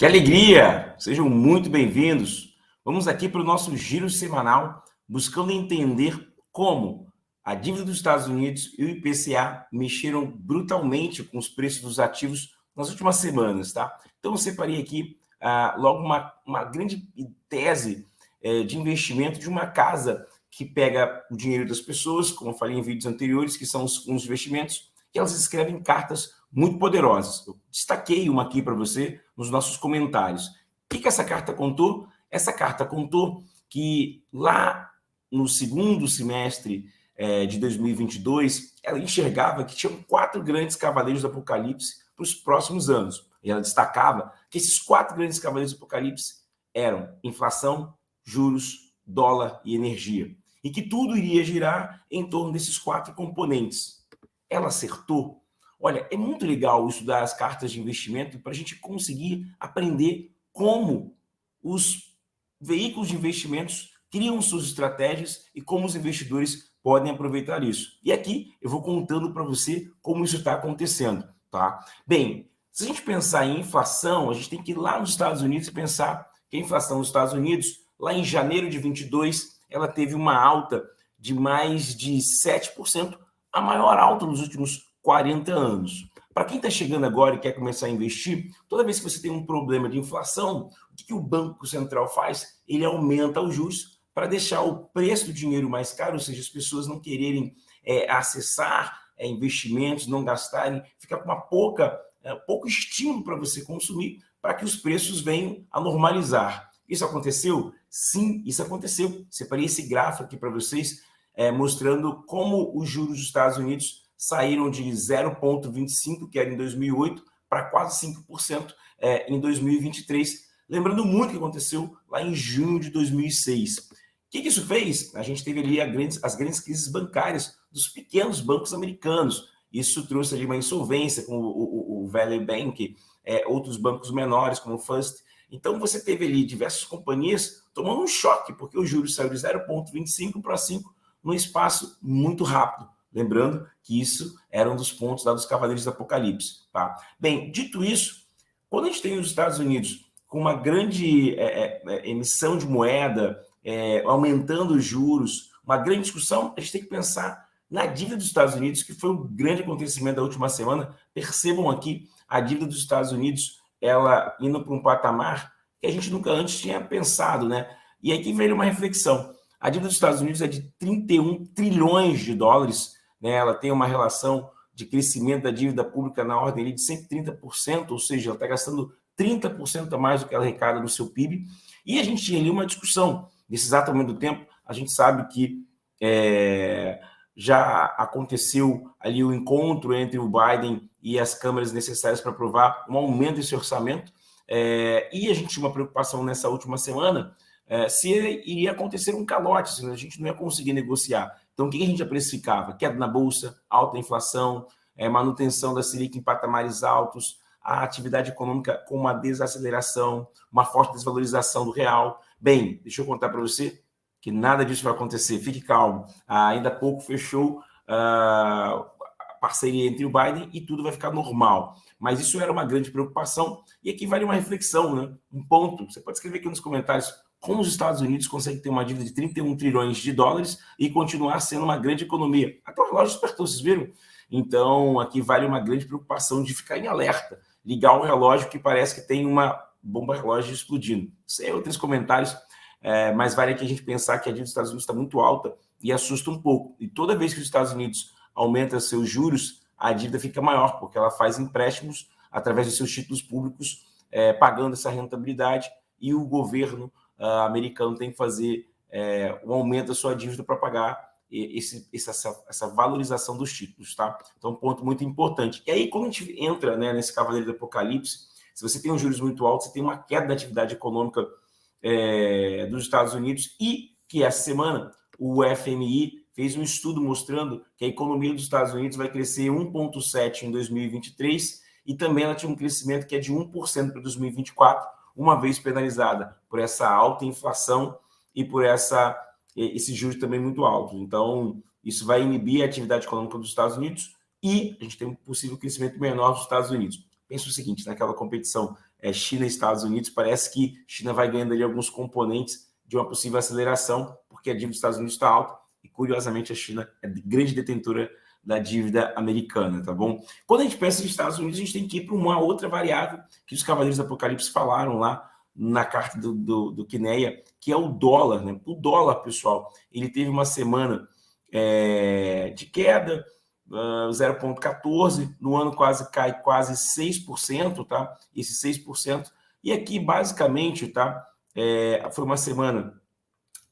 Que alegria! Sejam muito bem-vindos. Vamos aqui para o nosso giro semanal, buscando entender como a dívida dos Estados Unidos e o IPCA mexeram brutalmente com os preços dos ativos nas últimas semanas, tá? Então, eu separei aqui logo uma grande tese de investimento de uma casa que pega o dinheiro das pessoas, como eu falei em vídeos anteriores, que são os fundos de investimentos, e elas escrevem cartas muito poderosas. Eu destaquei uma aqui para você nos nossos comentários. O que essa carta contou? Essa carta contou que lá no segundo semestre de 2022, ela enxergava que tinham 4 grandes cavaleiros do Apocalipse para os próximos anos. E ela destacava que esses 4 grandes cavaleiros do Apocalipse eram inflação, juros, dólar e energia. E que tudo iria girar em torno desses 4 componentes. Ela acertou? Olha, é muito legal estudar as cartas de investimento para a gente conseguir aprender como os veículos de investimentos criam suas estratégias e como os investidores podem aproveitar isso. E aqui eu vou contando para você como isso está acontecendo, tá? Bem, se a gente pensar em inflação, a gente tem que ir lá nos Estados Unidos e pensar que a inflação nos Estados Unidos, lá em janeiro de 22, ela teve uma alta de mais de 7%, a maior alta nos últimos 40 anos. Para quem está chegando agora e quer começar a investir, toda vez que você tem um problema de inflação, o que o Banco Central faz? Ele aumenta os juros para deixar o preço do dinheiro mais caro, ou seja, as pessoas não quererem acessar investimentos, não gastarem, fica com pouco estímulo para você consumir, para que os preços venham a normalizar. Isso aconteceu? Sim, isso aconteceu. Separei esse gráfico aqui para vocês, mostrando como os juros dos Estados Unidos saíram de 0,25, que era em 2008, para quase 5% em 2023. Lembrando muito o que aconteceu lá em junho de 2006. O que isso fez? A gente teve ali as grandes crises bancárias dos pequenos bancos americanos. Isso trouxe ali uma insolvência, como o Valley Bank, outros bancos menores, como o First. Então, você teve ali diversas companhias tomando um choque, porque o juros saiu de 0,25 para 5 num espaço muito rápido. Lembrando que isso era um dos pontos lá dos Cavaleiros do Apocalipse. Tá? Bem, dito isso, quando a gente tem os Estados Unidos com uma grande emissão de moeda, aumentando os juros, uma grande discussão, a gente tem que pensar na dívida dos Estados Unidos, que foi um grande acontecimento da última semana. Percebam aqui a dívida dos Estados Unidos, ela indo para um patamar que a gente nunca antes tinha pensado, né? E aqui veio uma reflexão. A dívida dos Estados Unidos é de 31 trilhões de dólares, né? Ela tem uma relação de crescimento da dívida pública na ordem de 130%, ou seja, ela está gastando 30% a mais do que ela arrecada no seu PIB. E a gente tinha ali uma discussão. Nesse exato momento do tempo, a gente sabe que já aconteceu ali o encontro entre o Biden e as câmaras necessárias para aprovar um aumento desse orçamento. E a gente tinha uma preocupação nessa última semana se iria acontecer um calote, se a gente não ia conseguir negociar. Então, o que a gente já precificava? Queda na Bolsa, alta inflação, manutenção da Selic em patamares altos, a atividade econômica com uma desaceleração, uma forte desvalorização do real. Bem, deixa eu contar para você que nada disso vai acontecer. Fique calmo. Ainda há pouco fechou a parceria entre o Biden e tudo vai ficar normal. Mas isso era uma grande preocupação. E aqui vale uma reflexão, né? Um ponto. Você pode escrever aqui nos comentários como os Estados Unidos conseguem ter uma dívida de 31 trilhões de dólares e continuar sendo uma grande economia. Até o relógio despertou, vocês viram? Então, aqui vale uma grande preocupação de ficar em alerta. Ligar o relógio que parece que tem uma bomba relógio explodindo. Sem outros comentários, mas vale aqui a gente pensar que a dívida dos Estados Unidos está muito alta e assusta um pouco. E toda vez que os Estados Unidos aumenta seus juros, a dívida fica maior, porque ela faz empréstimos através de seus títulos públicos, pagando essa rentabilidade, e o governo americano tem que fazer um aumento da sua dívida para pagar essa valorização dos títulos, tá? Então, um ponto muito importante. E aí, quando a gente entra, né, nesse Cavaleiro do Apocalipse, se você tem um juros muito alto, você tem uma queda da atividade econômica dos Estados Unidos, e que essa semana o FMI fez um estudo mostrando que a economia dos Estados Unidos vai crescer 1,7% em 2023 e também ela tinha um crescimento que é de 1% para 2024, uma vez penalizada por essa alta inflação e por esses juros também muito altos. Então, isso vai inibir a atividade econômica dos Estados Unidos e a gente tem um possível crescimento menor dos Estados Unidos. pensa o seguinte, naquela competição China e Estados Unidos, parece que a China vai ganhando ali alguns componentes de uma possível aceleração, porque a dívida dos Estados Unidos está alta, e curiosamente a China é grande detentora da dívida americana, tá bom? Quando a gente pensa nos Estados Unidos, a gente tem que ir para uma outra variável que os Cavaleiros do Apocalipse falaram lá na carta do Quineia, que é o dólar, né? O dólar, pessoal, ele teve uma semana de queda, 0,14, no ano cai quase 6%, tá? Esse 6%. E aqui, basicamente, tá? Foi uma semana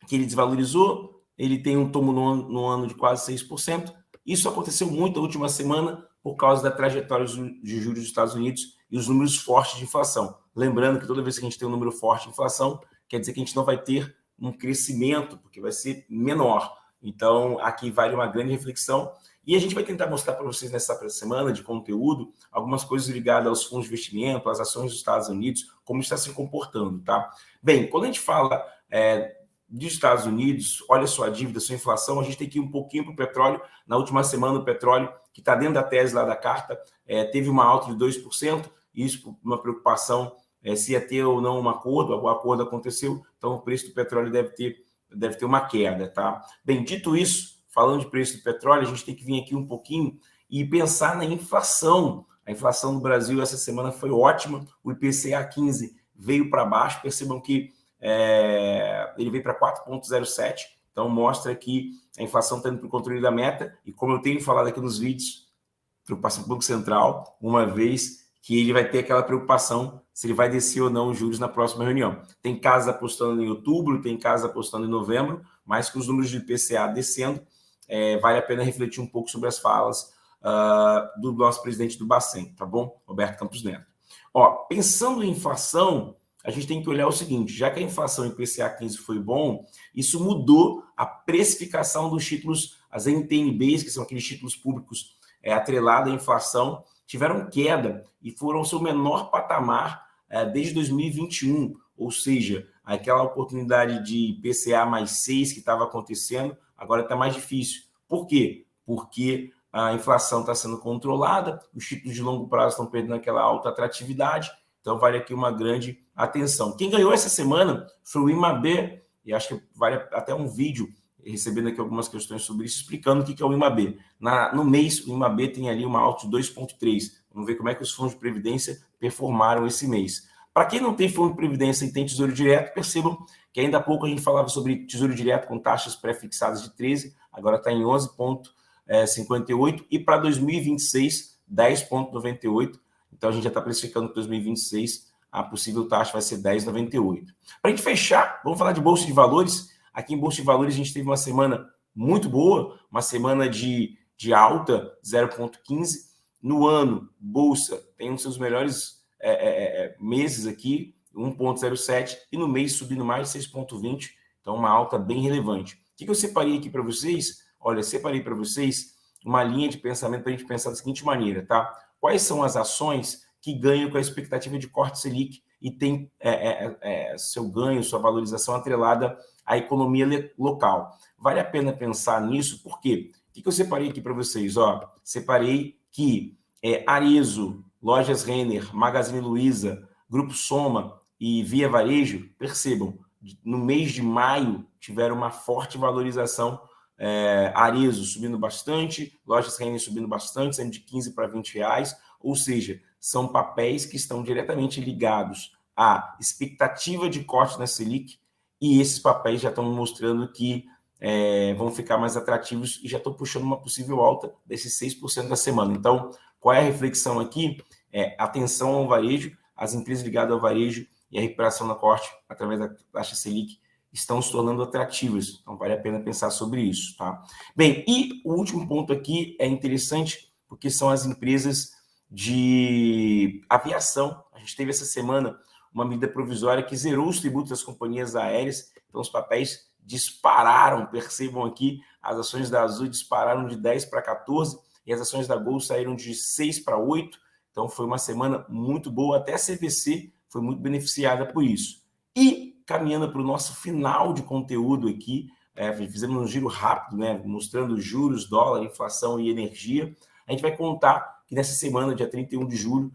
que ele desvalorizou, ele tem um tomo no ano de quase 6%. Isso aconteceu muito na última semana por causa da trajetória de juros dos Estados Unidos e os números fortes de inflação. Lembrando que toda vez que a gente tem um número forte de inflação, quer dizer que a gente não vai ter um crescimento, porque vai ser menor. Então, aqui vale uma grande reflexão. E a gente vai tentar mostrar para vocês nessa semana de conteúdo algumas coisas ligadas aos fundos de investimento, às ações dos Estados Unidos, como está se comportando, tá? Bem, quando a gente fala dos Estados Unidos, olha só a dívida, sua inflação, a gente tem que ir um pouquinho para o petróleo. Na última semana, o petróleo, que está dentro da tese lá da carta, teve uma alta de 2%, isso uma preocupação se ia ter ou não um acordo, o acordo aconteceu, então o preço do petróleo deve ter uma queda, tá? Bem, dito isso, falando de preço do petróleo, a gente tem que vir aqui um pouquinho e pensar na inflação. A inflação no Brasil essa semana foi ótima, o IPCA 15 veio para baixo, percebam que ele veio para 4,07, então mostra que a inflação está indo para o controle da meta, e como eu tenho falado aqui nos vídeos, preocupação do Banco Central, uma vez que ele vai ter aquela preocupação se ele vai descer ou não os juros na próxima reunião. Tem casas apostando em outubro, tem casas apostando em novembro, mas com os números de IPCA descendo, vale a pena refletir um pouco sobre as falas do nosso presidente do Bacen, tá bom? Roberto Campos Neto. Ó, pensando em inflação, a gente tem que olhar o seguinte, já que a inflação em IPCA 15 foi bom, isso mudou a precificação dos títulos, as NTN-Bs, que são aqueles títulos públicos atrelados à inflação, tiveram queda e foram ao seu menor patamar desde 2021, ou seja, aquela oportunidade de IPCA mais 6 que estava acontecendo, agora está mais difícil. Por quê? Porque a inflação está sendo controlada, os títulos de longo prazo estão perdendo aquela alta atratividade, então vale aqui uma grande atenção. Quem ganhou essa semana foi o IMAB, e acho que vale até um vídeo, recebendo aqui algumas questões sobre isso, explicando o que é o IMAB. No mês, o IMAB tem ali uma alta de 2,3. Vamos ver como é que os fundos de previdência performaram esse mês. Para quem não tem fundo de previdência e tem tesouro direto, percebam que ainda há pouco a gente falava sobre tesouro direto com taxas pré-fixadas de 13, agora está em 11,58, e para 2026, 10,98. Então a gente já está precificando que 2026 a possível taxa vai ser 10,98. Para a gente fechar, vamos falar de Bolsa de Valores. Aqui em Bolsa de Valores a gente teve uma semana muito boa, uma semana de alta, 0,15. No ano, Bolsa tem um dos seus melhores meses aqui, 1,07, e no mês subindo mais de 6,20, então uma alta bem relevante. O que eu separei aqui para vocês? Olha, separei para vocês uma linha de pensamento para a gente pensar da seguinte maneira, tá? Quais são as ações que ganham com a expectativa de corte Selic e tem seu ganho, sua valorização atrelada à economia local? Vale a pena pensar nisso, por quê? O que eu separei aqui para vocês? Ó, separei que Arezzo, Lojas Renner, Magazine Luiza, Grupo Soma e Via Varejo, percebam, no mês de maio tiveram uma forte valorização. Arezzo subindo bastante, Lojas Renner subindo bastante, saindo de 15 para 20 reais, ou seja, são papéis que estão diretamente ligados à expectativa de corte na Selic, e esses papéis já estão mostrando que vão ficar mais atrativos e já estão puxando uma possível alta desses 6% da semana. Então, qual é a reflexão aqui? Atenção ao varejo, as empresas ligadas ao varejo e a recuperação da corte através da taxa Selic estão se tornando atrativas, então vale a pena pensar sobre isso, tá? Bem, e o último ponto aqui é interessante, porque são as empresas de aviação. A gente teve essa semana uma medida provisória que zerou os tributos das companhias aéreas, então os papéis dispararam, percebam aqui, as ações da Azul dispararam de 10 para 14, e as ações da Gol saíram de 6 para 8, então foi uma semana muito boa, até a CVC foi muito beneficiada por isso. E caminhando para o nosso final de conteúdo aqui, fizemos um giro rápido, né, mostrando juros, dólar, inflação e energia. A gente vai contar que nessa semana, dia 31 de julho,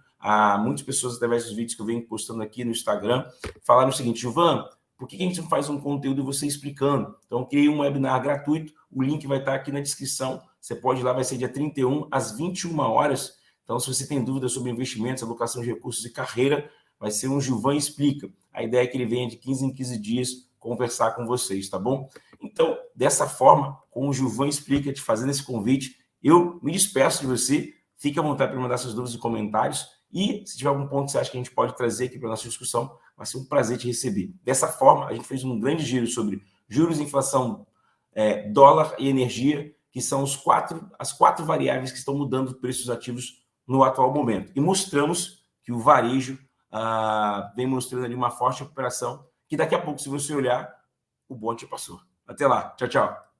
muitas pessoas, através dos vídeos que eu venho postando aqui no Instagram, falaram o seguinte: Gilvan, por que a gente não faz um conteúdo e você explicando? Então, eu criei um webinar gratuito, o link vai estar aqui na descrição, você pode ir lá, vai ser dia 31, às 21 horas. Então, se você tem dúvidas sobre investimentos, alocação de recursos e carreira, vai ser um Gilvan Explica. A ideia é que ele venha de 15 em 15 dias conversar com vocês, tá bom? Então, dessa forma, com o Gilvan Explica, te fazendo esse convite, eu me despeço de você, fique à vontade para mandar suas dúvidas e comentários, e se tiver algum ponto que você acha que a gente pode trazer aqui para a nossa discussão, vai ser um prazer te receber. Dessa forma, a gente fez um grande giro sobre juros, inflação, dólar e energia, que são as quatro variáveis que estão mudando os preços ativos no atual momento. E mostramos que o varejo vem mostrando ali uma forte recuperação, que daqui a pouco, se você olhar, o bonde passou. Até lá. Tchau, tchau.